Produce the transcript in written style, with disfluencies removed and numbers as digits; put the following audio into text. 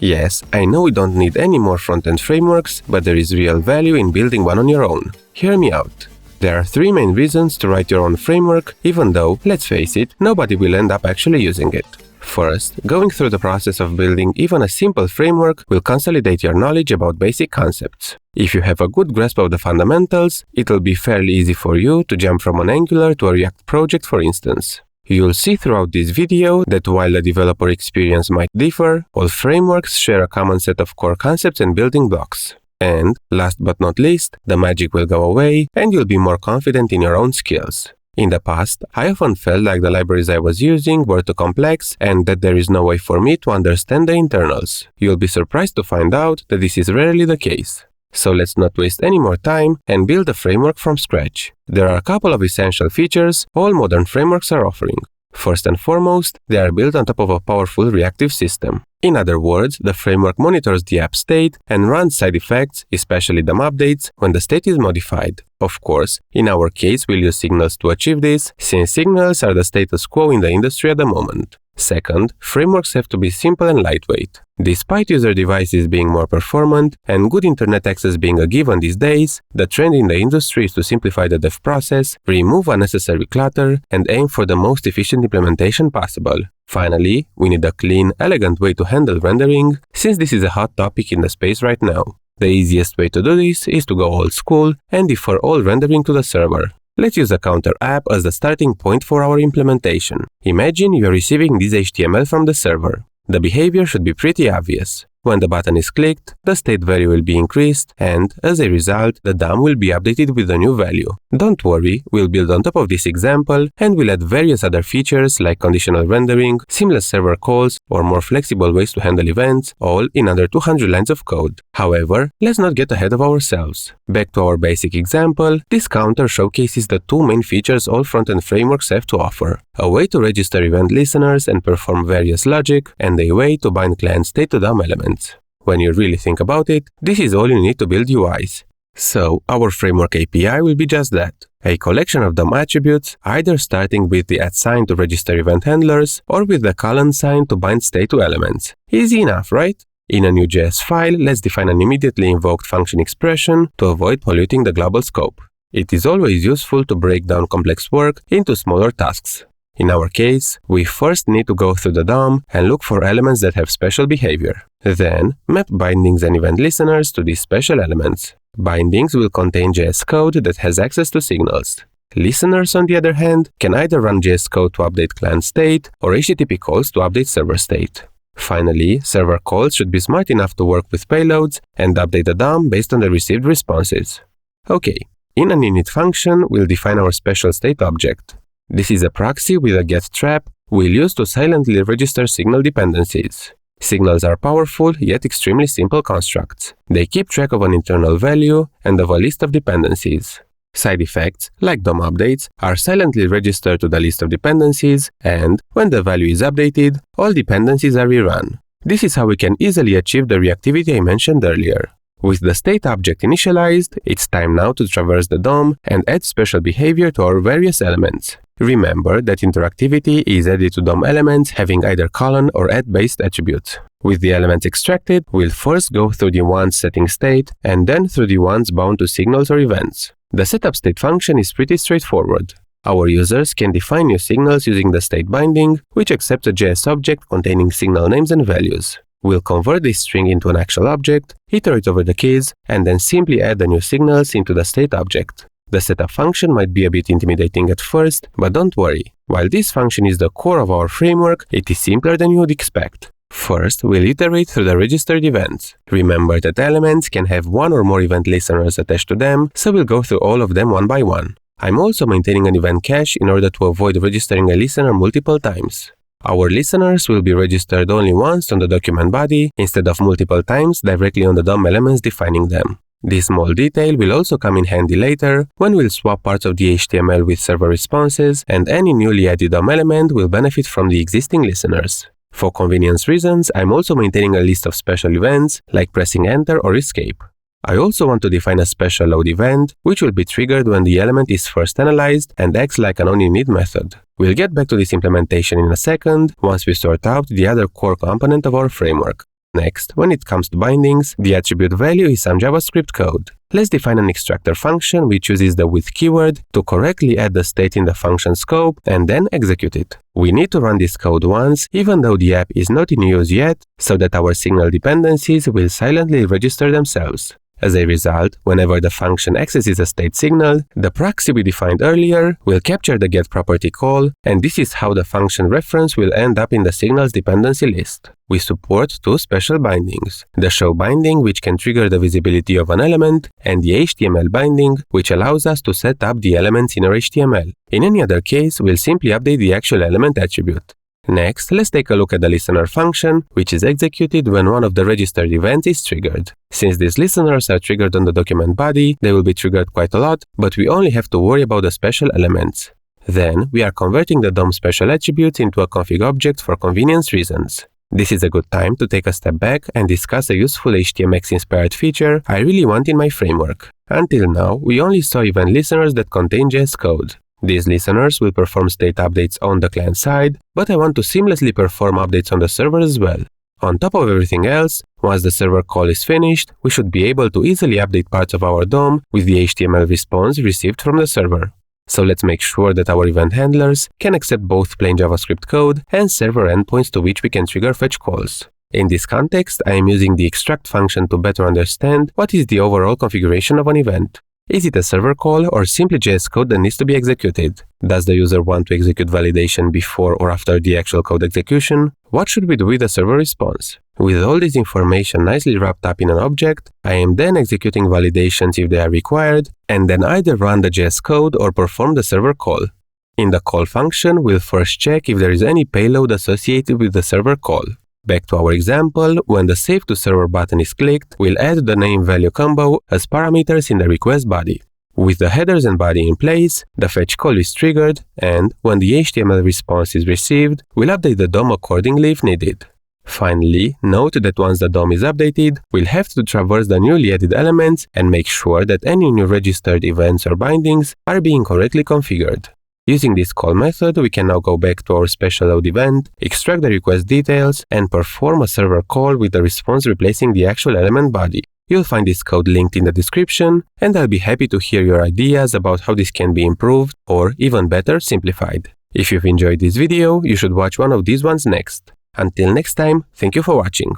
Yes, I know we don't need any more front-end frameworks, but there is real value in building one on your own. Hear me out. There are 3 main reasons to write your own framework, even though, let's face it, nobody will end up actually using it. First, going through the process of building even a simple framework will consolidate your knowledge about basic concepts. If you have a good grasp of the fundamentals, it'll be fairly easy for you to jump from an Angular to a React project, for instance. You'll see throughout this video that while the developer experience might differ, all frameworks share a common set of core concepts and building blocks. And, last but not least, the magic will go away and you'll be more confident in your own skills. In the past, I often felt like the libraries I was using were too complex and that there is no way for me to understand the internals. You'll be surprised to find out that this is rarely the case. So let's not waste any more time and build a framework from scratch. There are a couple of essential features all modern frameworks are offering. First and foremost, they are built on top of a powerful reactive system. In other words, the framework monitors the app state and runs side effects, especially DOM updates, when the state is modified. Of course, in our case we'll use signals to achieve this, since signals are the status quo in the industry at the moment. Second, frameworks have to be simple and lightweight. Despite user devices being more performant and good internet access being a given these days, the trend in the industry is to simplify the dev process, remove unnecessary clutter, and aim for the most efficient implementation possible. Finally, we need a clean, elegant way to handle rendering, since this is a hot topic in the space right now. The easiest way to do this is to go old school and defer all rendering to the server. Let's use a counter app as the starting point for our implementation. Imagine you're receiving this HTML from the server. The behavior should be pretty obvious. When the button is clicked, the state value will be increased and, as a result, the DOM will be updated with the new value. Don't worry, we'll build on top of this example and we'll add various other features like conditional rendering, seamless server calls, or more flexible ways to handle events, all in under 200 lines of code. However, let's not get ahead of ourselves. Back to our basic example, this counter showcases the 2 main features all front-end frameworks have to offer: a way to register event listeners and perform various logic, and a way to bind client state to DOM elements. When you really think about it, this is all you need to build UIs. So, our framework API will be just that, a collection of DOM attributes, either starting with the @sign to register event handlers or with the colon sign to bind state to elements. Easy enough, right? In a new JS file, let's define an immediately invoked function expression to avoid polluting the global scope. It is always useful to break down complex work into smaller tasks. In our case, we first need to go through the DOM and look for elements that have special behavior. Then, map bindings and event listeners to these special elements. Bindings will contain JS code that has access to signals. Listeners, on the other hand, can either run JS code to update client state or HTTP calls to update server state. Finally, server calls should be smart enough to work with payloads and update the DOM based on the received responses. Okay, in an init function, we'll define our special state object. This is a proxy with a get trap we'll use to silently register signal dependencies. Signals are powerful yet extremely simple constructs. They keep track of an internal value and of a list of dependencies. Side effects, like DOM updates, are silently registered to the list of dependencies, and, when the value is updated, all dependencies are rerun. This is how we can easily achieve the reactivity I mentioned earlier. With the state object initialized, it's time now to traverse the DOM and add special behavior to our various elements. Remember that interactivity is added to DOM elements having either colon or @based attributes. With the elements extracted, we'll first go through the ones setting state and then through the ones bound to signals or events. The setup state function is pretty straightforward. Our users can define new signals using the state binding, which accepts a JS object containing signal names and values. We'll convert this string into an actual object, iterate over the keys, and then simply add the new signals into the state object. The setup function might be a bit intimidating at first, but don't worry. While this function is the core of our framework, it is simpler than you would expect. First, we'll iterate through the registered events. Remember that elements can have one or more event listeners attached to them, so we'll go through all of them one by one. I'm also maintaining an event cache in order to avoid registering a listener multiple times. Our listeners will be registered only once on the document body, instead of multiple times directly on the DOM elements defining them. This small detail will also come in handy later, when we'll swap parts of the HTML with server responses, and any newly added DOM element will benefit from the existing listeners. For convenience reasons, I'm also maintaining a list of special events, like pressing enter or escape. I also want to define a special load event, which will be triggered when the element is first analyzed and acts like an onInit method. We'll get back to this implementation in a second, once we sort out the other core component of our framework. Next, when it comes to bindings, the attribute value is some JavaScript code. Let's define an extractor function which uses the with keyword to correctly add the state in the function scope and then execute it. We need to run this code once, even though the app is not in use yet, so that our signal dependencies will silently register themselves. As a result, whenever the function accesses a state signal, the proxy we defined earlier will capture the get property call, and this is how the function reference will end up in the signals dependency list. We support two special bindings: the show binding, which can trigger the visibility of an element, and the HTML binding, which allows us to set up the elements in our HTML. In any other case, we'll simply update the actual element attribute. Next, let's take a look at the listener function, which is executed when one of the registered events is triggered. Since these listeners are triggered on the document body, they will be triggered quite a lot, but we only have to worry about the special elements. Then, we are converting the DOM special attributes into a config object for convenience reasons. This is a good time to take a step back and discuss a useful HTMX-inspired feature I really want in my framework. Until now, we only saw event listeners that contain JS code. These listeners will perform state updates on the client side, but I want to seamlessly perform updates on the server as well. On top of everything else, once the server call is finished, we should be able to easily update parts of our DOM with the HTML response received from the server. So let's make sure that our event handlers can accept both plain JavaScript code and server endpoints to which we can trigger fetch calls. In this context, I am using the extract function to better understand what is the overall configuration of an event. Is it a server call or simply JS code that needs to be executed? Does the user want to execute validation before or after the actual code execution? What should we do with the server response? With all this information nicely wrapped up in an object, I am then executing validations if they are required, and then either run the JS code or perform the server call. In the call function, we'll first check if there is any payload associated with the server call. Back to our example, when the Save to Server button is clicked, we'll add the name-value combo as parameters in the request body. With the headers and body in place, the fetch call is triggered, and when the HTML response is received, we'll update the DOM accordingly if needed. Finally, note that once the DOM is updated, we'll have to traverse the newly added elements and make sure that any new registered events or bindings are being correctly configured. Using this call method, we can now go back to our special load event, extract the request details, and perform a server call with the response replacing the actual element body. You'll find this code linked in the description, and I'll be happy to hear your ideas about how this can be improved or, even better, simplified. If you've enjoyed this video, you should watch one of these ones next. Until next time, thank you for watching.